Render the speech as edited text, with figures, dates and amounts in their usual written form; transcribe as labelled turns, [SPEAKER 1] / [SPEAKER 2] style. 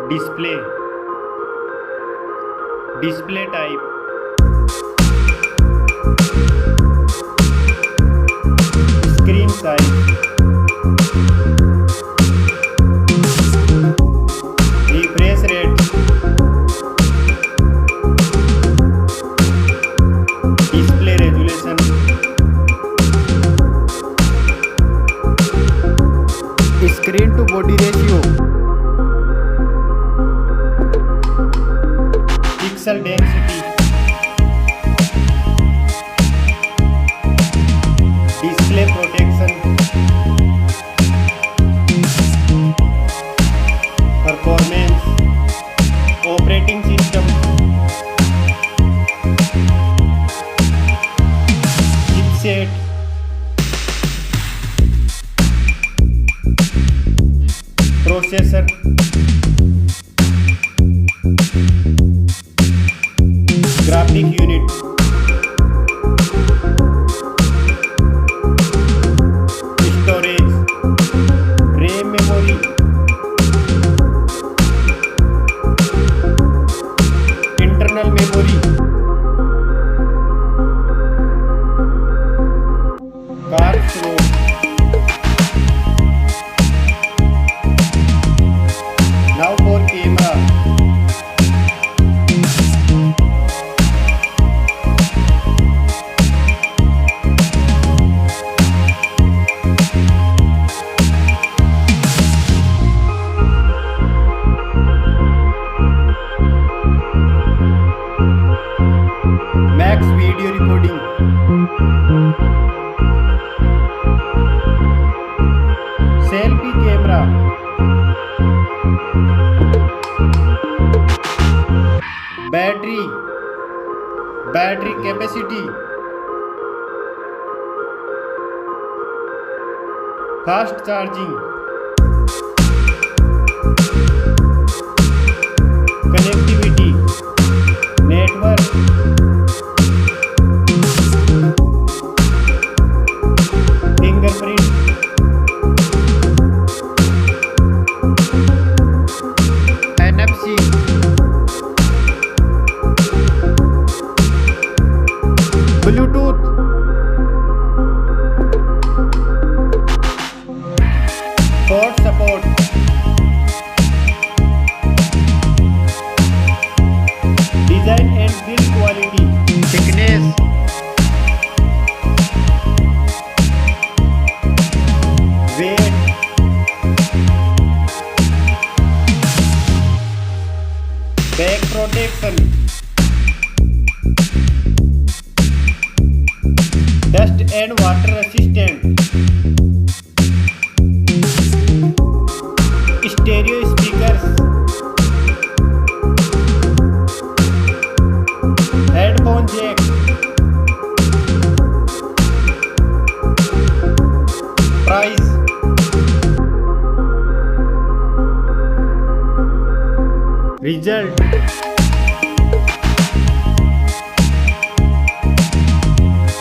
[SPEAKER 1] display, display type, screen size, refresh rate, display resolution, screen to body ratio, pixel density, display protection, performance, operating system, chipset, processor, graphic unit, storage, RAM memory, internal memory, card slot, now for camera, max video recording, selfie camera, battery capacity, fast charging, connectivity, network, fingerprint, NFC, Bluetooth, port support, design and build quality, thickness, weight, back protection, dust and water resistant, stereo speakers, headphone jack, price, result.